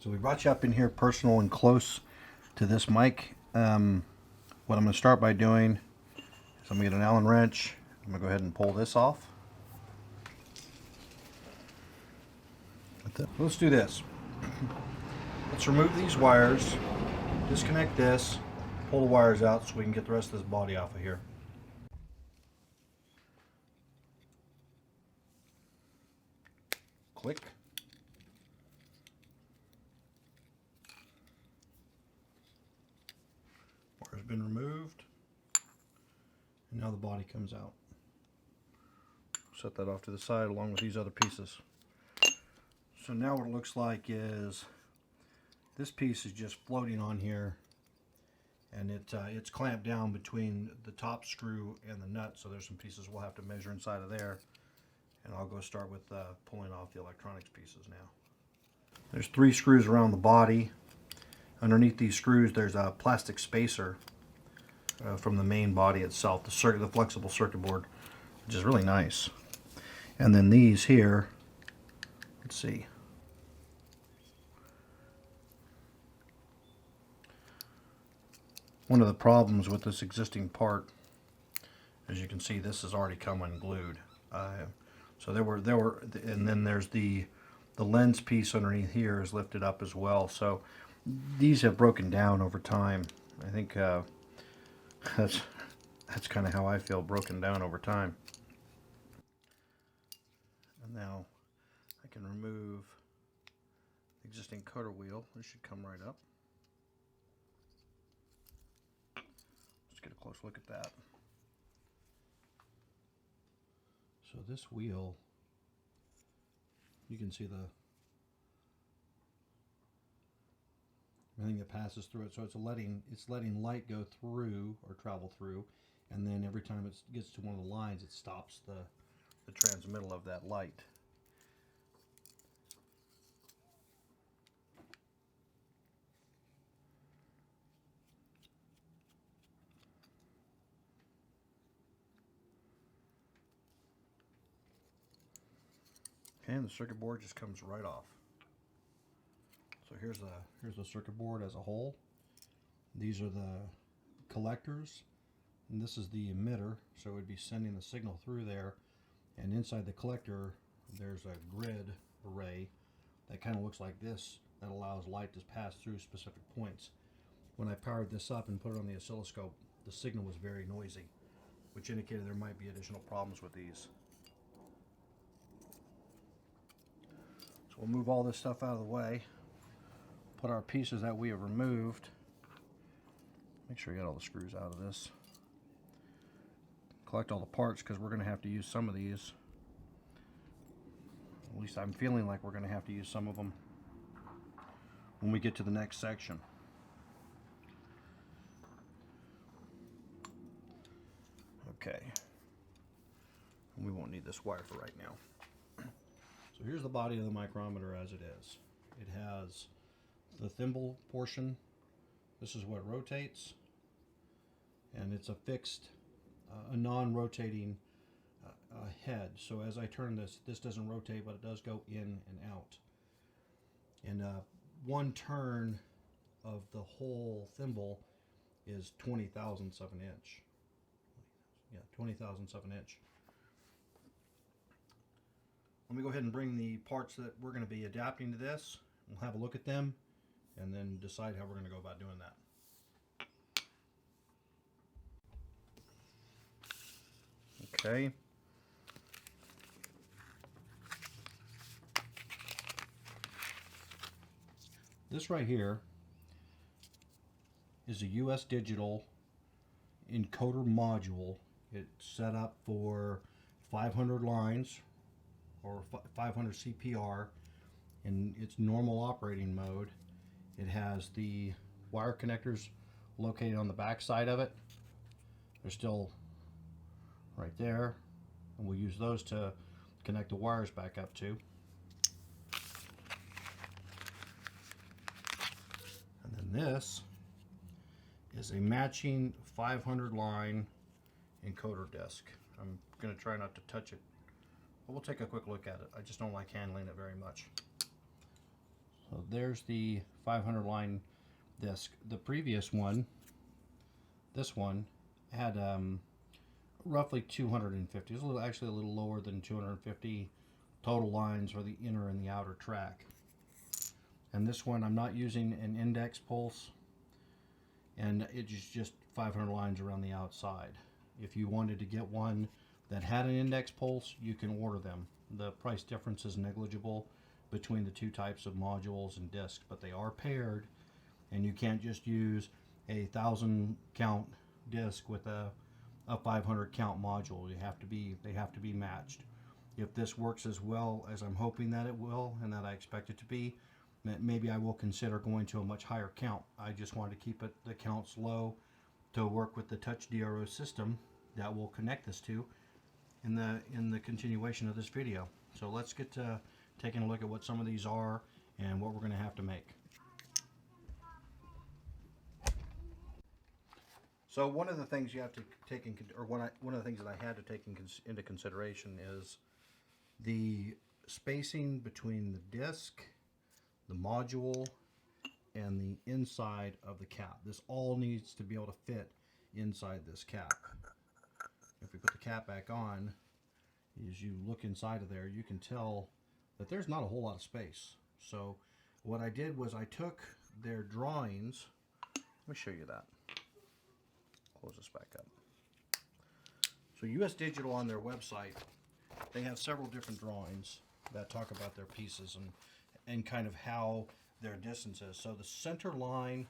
So we brought you up in here personal and close to this mic. What I'm going to start by doing is I'm going to get an Allen wrench. I'm going to go ahead and pull this off. Let's do this. Let's remove these wires, disconnect this, pull the wires out so we can get the rest of this body off of here. Click. Wire's been removed. And now the body comes out. Set that off to the side along with these other pieces. So now what it looks like is this piece is just floating on here, and it's clamped down between the top screw and the nut, so there's some pieces we'll have to measure inside of there. And I'll go start with pulling off the electronics pieces now. There's 3 screws around the body. Underneath these screws there's a plastic spacer from the main body itself, the flexible circuit board, which is really nice. And then these here, let's see. One of the problems with this existing part, as you can see, this has already come unglued. So there were, and then there's the lens piece underneath here is lifted up as well. So these have broken down over time. I think that's kind of how I feel, broken down over time. And now I can remove the existing coder wheel. This should come right up. Let's get a close look at that. So this wheel, you can see everything that passes through it. So it's letting light go through or travel through, and then every time it gets to one of the lines, it stops the transmittal of that light. And the circuit board just comes right off. So here's the circuit board as a whole. These are the collectors, and this is the emitter, so it would be sending the signal through there. And inside the collector there's a grid array that kind of looks like this, that allows light to pass through specific points. When I powered this up and put it on the oscilloscope, the signal was very noisy, which indicated there might be additional problems with these. So we'll move all this stuff out of the way, put our pieces that we have removed, make sure you get all the screws out of this, collect all the parts because we're going to have to use some of these. At least I'm feeling like we're going to have to use some of them when we get to the next section. Okay, and we won't need this wire for right now. So here's the body of the micrometer as it is. It has the thimble portion. This is what rotates, and it's a fixed, a non-rotating head. So as I turn this, this doesn't rotate, but it does go in and out. And one turn of the whole thimble is 20 thousandths of an inch. Yeah, 20 thousandths of an inch. Let me go ahead and bring the parts that we're going to be adapting to this. We'll have a look at them and then decide how we're going to go about doing that. Okay. This right here is a US Digital Encoder module. It's set up for 500 lines or 500 CPR in its normal operating mode. It has the wire connectors located on the back side of it. They're still right there, and we'll use those to connect the wires back up to. And then this is a matching 500 line encoder disc. I'm going to try not to touch it, but we'll take a quick look at it. I just don't like handling it very much. So there's the 500 line disc. The previous one, this one, had roughly 250. It was actually a little lower than 250 total lines for the inner and the outer track. And this one, I'm not using an index pulse, and it's just 500 lines around the outside. If you wanted to get one that had an index pulse, you can order them. The price difference is negligible between the two types of modules and discs, but they are paired, and you can't just use a 1,000 count disc with a 500 count module. They have to be matched. If this works as well as I'm hoping that it will, and that I expect it to be, maybe I will consider going to a much higher count. I just wanted to keep the counts low to work with the touch DRO system that we'll connect this to in the continuation of this video. So let's get to taking a look at what some of these are and what we're going to have to make. So one of the things you have to take one of the things that I had to take into consideration is the spacing between the disc, the module, and the inside of the cap. This all needs to be able to fit inside this cap. If we put the cap back on, as you look inside of there, you can tell that there's not a whole lot of space. So what I did was I took their drawings. Let me show you that. Close this back up. So US Digital, on their website, they have several different drawings that talk about their pieces and kind of how their distance is. So the center line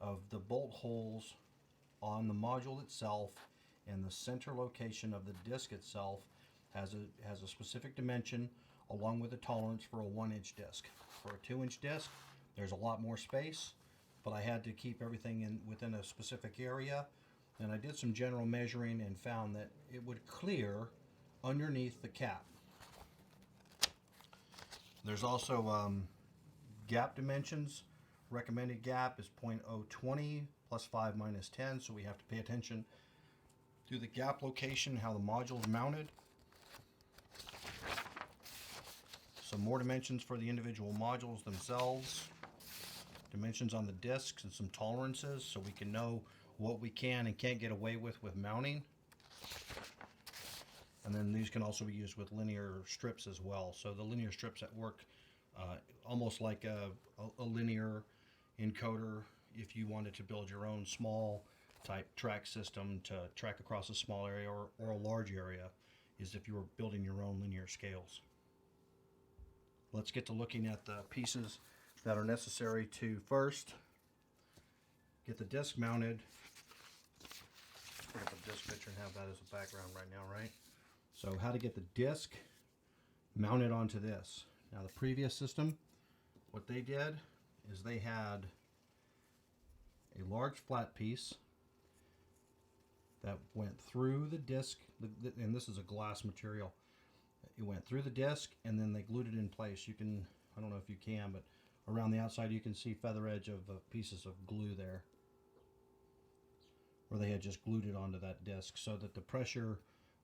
of the bolt holes on the module itself and the center location of the disc itself has a specific dimension, along with a tolerance for a 1-inch disc. For a 2-inch disc, there's a lot more space, but I had to keep everything within a specific area. And I did some general measuring and found that it would clear underneath the cap. There's also gap dimensions. Recommended gap is 0.020 plus 5 minus 10, so we have to pay attention to the gap location, how the module is mounted. Some more dimensions for the individual modules themselves. Dimensions on the discs and some tolerances so we can know what we can and can't get away with mounting. And then these can also be used with linear strips as well. So the linear strips that work almost like a linear encoder if you wanted to build your own small type track system to track across a small area or a large area, is if you were building your own linear scales. Let's get to looking at the pieces that are necessary to first get the disc mounted. Put up a disc picture and have that as a background right now, right? So how to get the disc mounted onto this. Now the previous system, what they did is they had a large flat piece that went through the disc, and this is a glass material. It went through the disc and then they glued it in place. You can, I don't know if you can, but around the outside you can see feather edge of pieces of glue there, where they had just glued it onto that disc so that the pressure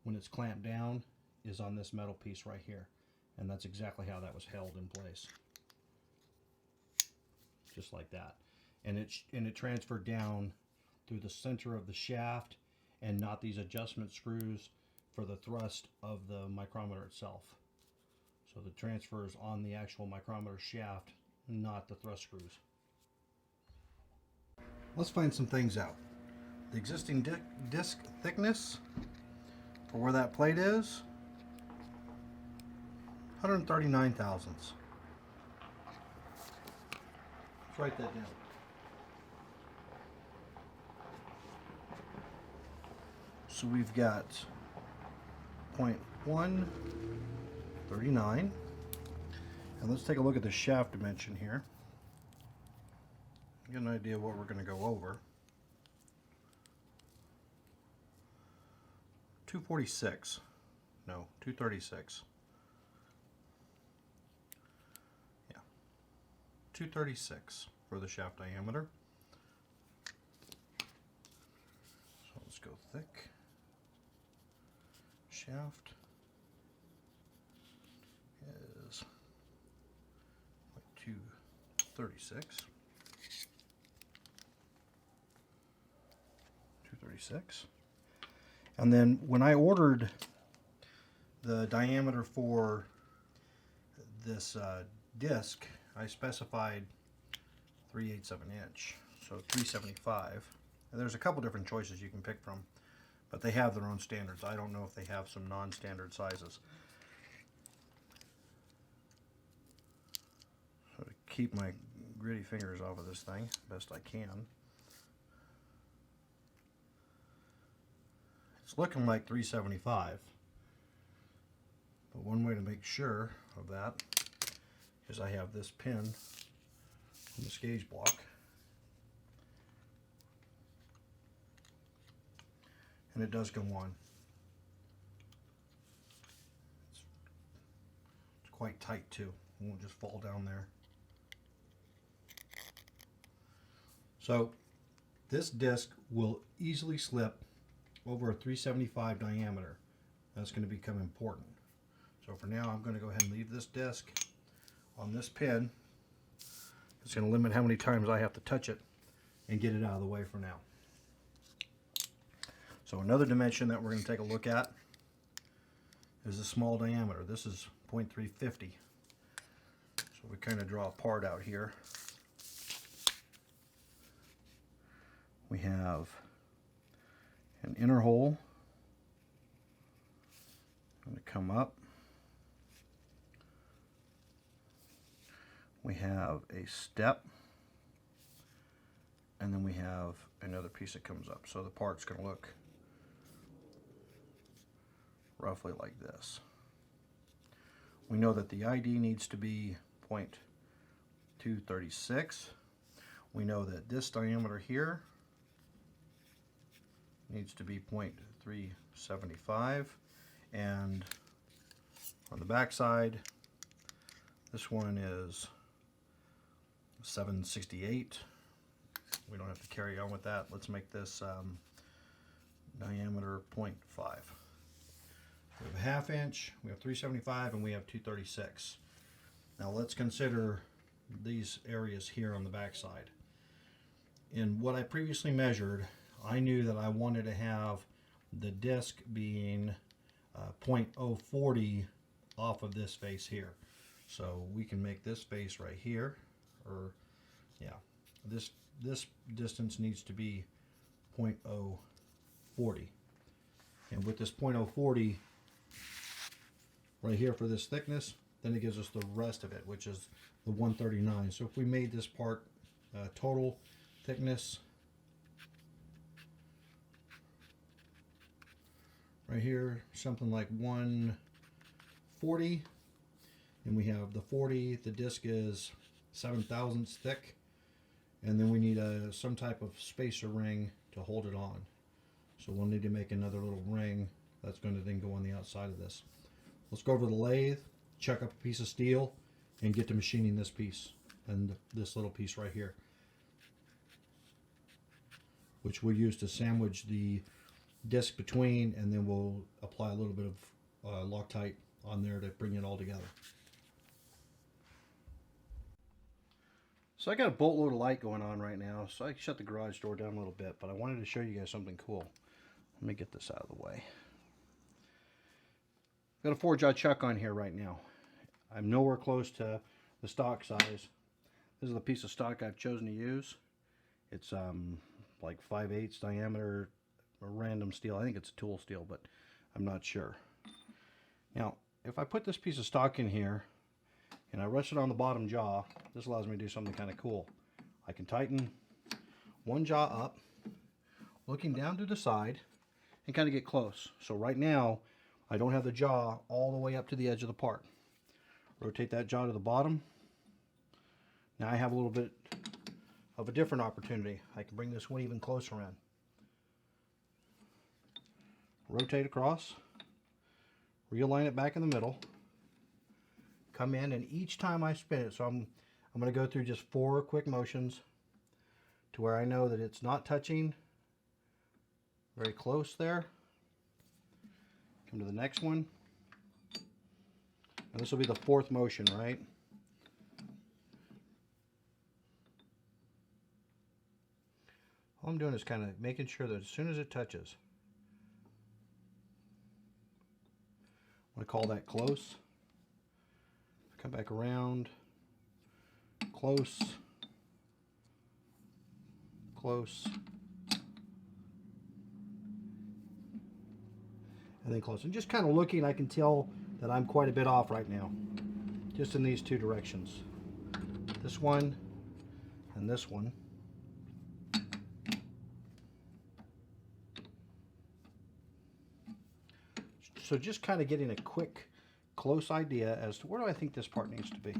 when it's clamped down is on this metal piece right here. And that's exactly how that was held in place. Just like that. And it transferred down through the center of the shaft and not these adjustment screws for the thrust of the micrometer itself. So the transfer is on the actual micrometer shaft, not the thrust screws. Let's find some things out. The existing disc thickness for where that plate is, 139 thousandths. Let's write that down. So we've got 0.139, and let's take a look at the shaft dimension here. Get an idea of what we're going to go over. 246. No, 236. Yeah. 236 for the shaft diameter. So let's go thick. Shaft is 2 236. 236. And then when I ordered the diameter for this disc, I specified 3/8 of an inch, so 375. And there's a couple different choices you can pick from, but they have their own standards. I don't know if they have some non-standard sizes. So to keep my gritty fingers off of this thing best I can, it's looking like 375. But one way to make sure of that is I have this pin from this gauge block. And it does go on. It's quite tight too. It won't just fall down there. So this disc will easily slip over a 375 diameter. That's going to become important. So for now, I'm going to go ahead and leave this disc on this pin. It's going to limit how many times I have to touch it and get it out of the way for now. So another dimension that we're going to take a look at is the small diameter. This is 0.350. So we kind of draw a part out here. We have an inner hole. Going to come up. We have a step, and then we have another piece that comes up. So the part's going to look roughly like this. We know that the ID needs to be 0.236. We know that this diameter here needs to be 0.375, and on the back side, this one is 768. We don't have to carry on with that. Let's make this diameter 0.5. We have a 1/2 inch, we have 375, and we have 236. Now let's consider these areas here on the back side. In what I previously measured, I knew that I wanted to have the disc being 0.040 off of this face here. So we can make this face right here, or yeah, this distance needs to be 0.040. And with this 0.040 right here for this thickness, then it gives us the rest of it, which is the 139. So if we made this part total thickness right here, something like 140, and we have the 40, the disc is 7/1000 thick, and then we need some type of spacer ring to hold it on. So we'll need to make another little ring that's going to then go on the outside of this. Let's go over to the lathe, chuck up a piece of steel, and get to machining this piece and this little piece right here, which we'll use to sandwich the disc between, and then we'll apply a little bit of Loctite on there to bring it all together. So I got a boatload of light going on right now, so I shut the garage door down a little bit, but I wanted to show you guys something cool. Let me get this out of the way. I've got a 4-jaw chuck on here right now. I'm nowhere close to the stock size. This is the piece of stock I've chosen to use. It's like 5/8 diameter, a random steel. I think it's a tool steel, but I'm not sure. Now, if I put this piece of stock in here and I rest it on the bottom jaw, this allows me to do something kind of cool. I can tighten one jaw up, looking down to the side, and kind of get close. So right now, I don't have the jaw all the way up to the edge of the part. Rotate that jaw to the bottom. Now I have a little bit of a different opportunity. I can bring this one even closer in. Rotate across, realign it back in the middle, come in, and each time I spin it, so I'm going to go through just 4 quick motions to where I know that it's not touching very close there. Come to the next one, and this will be the 4th motion, right? All I'm doing is kind of making sure that as soon as it touches, I'm going to call that close. Come back around, close, close, and then close. And just kind of looking, I can tell that I'm quite a bit off right now, just in these two directions. This one and this one. So just kind of getting a quick, close idea as to where do I think this part needs to be,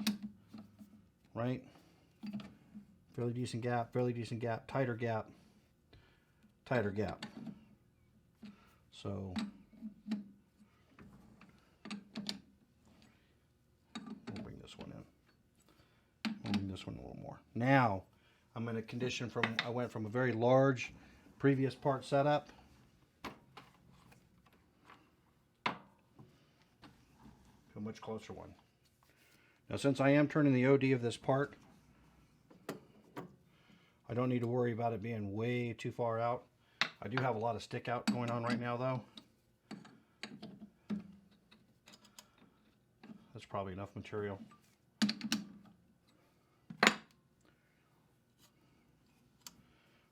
right? Fairly decent gap, tighter gap, tighter gap. So we'll bring this one in. We'll bring this one a little more. Now I'm going to condition from, I went from a very large previous part setup a much closer one. Now, since I am turning the OD of this part, I don't need to worry about it being way too far out. I do have a lot of stick out going on right now though. That's probably enough material.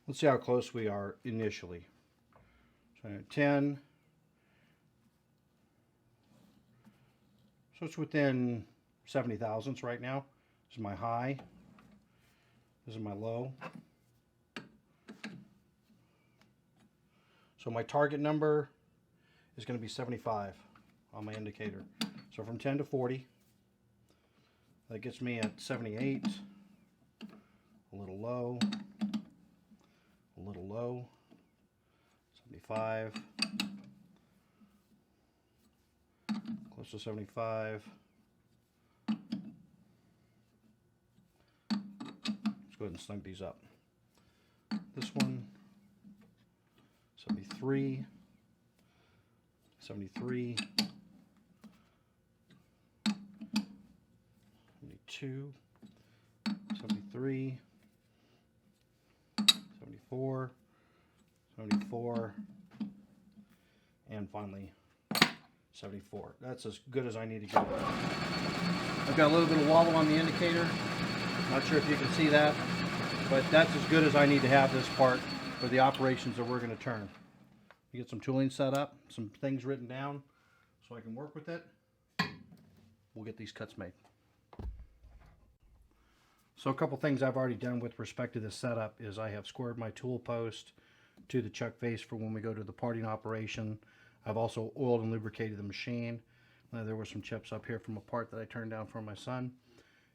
Let's see how close we are initially. So 10. So it's within 70 thousandths right now. This is my high. This is my low. So my target number is going to be 75 on my indicator. So from 10 to 40, that gets me at 78. A little low. A little low. 75. Close to 75. Let's go ahead and snug these up. This one, 73, 73, 72, 73, 74, 74, and finally 74. That's as good as I need to get. I've got a little bit of wobble on the indicator. Not sure if you can see that, but that's as good as I need to have this part for the operations that we're going to turn. We get some tooling set up, some things written down so I can work with it. We'll get these cuts made. So a couple things I've already done with respect to this setup is I have squared my tool post to the chuck face for when we go to the parting operation. I've also oiled and lubricated the machine. There were some chips up here from a part that I turned down for my son.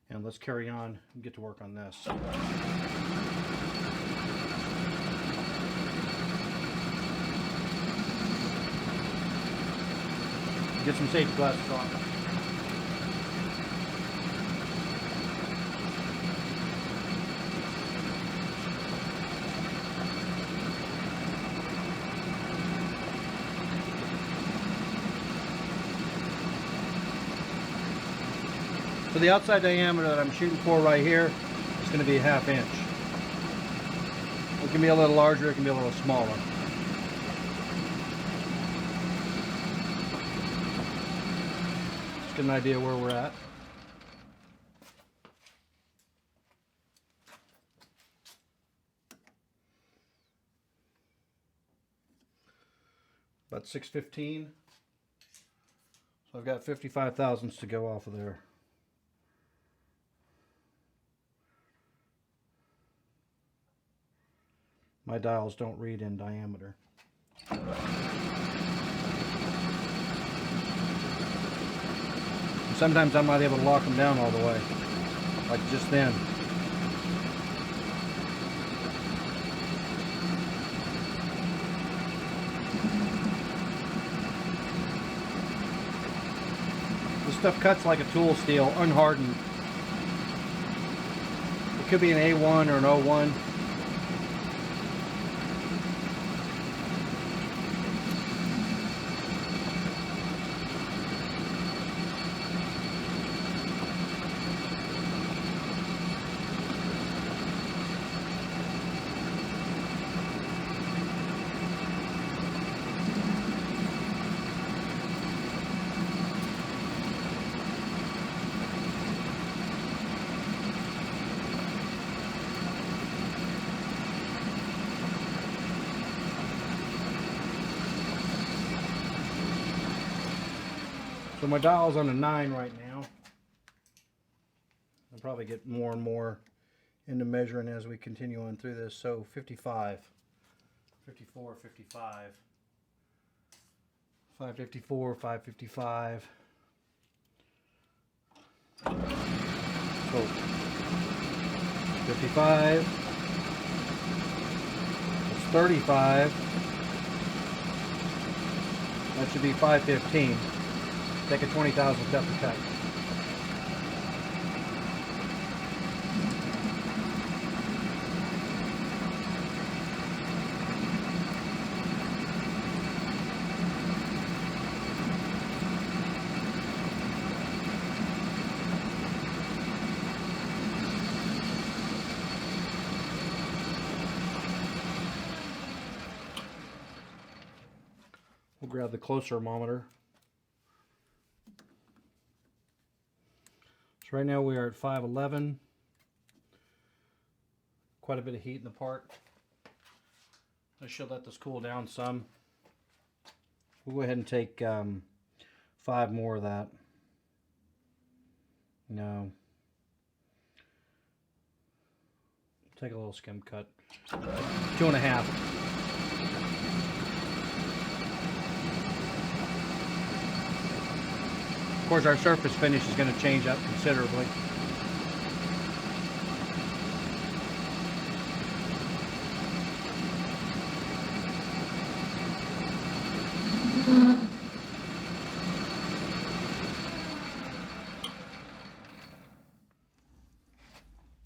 And let's carry on and get to work on this. Get some safety glasses on. So the outside diameter that I'm shooting for right here is going to be a 1/2 inch. It can be a little larger, it can be a little smaller. Just get an idea where we're at. About 615. So I've got 55 thousandths to go off of there. My dials don't read in diameter. Sometimes I'm not able to lock them down all the way, like just then. This stuff cuts like a tool steel, unhardened. It could be an A1 or an O1. So my dial's on a 9 right now. I'll probably get more and more into measuring as we continue on through this. So 55, 54, 55, 554, 555. So 55, it's 35, that should be 515. Take a 20,000 step to cut. We'll grab the closer thermometer. So right now we are at 511. Quite a bit of heat in the part. I should let this cool down some. We'll go ahead and take 5 more of that. No. Take a little skim cut. 2.5. Of course, our surface finish is going to change up considerably.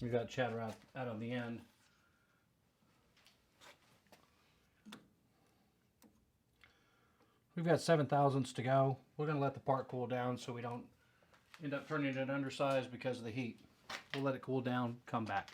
We got chatter out on the end. We've got 7 thousandths to go. We're going to let the part cool down so we don't end up turning it undersized because of the heat. We'll let it cool down, come back.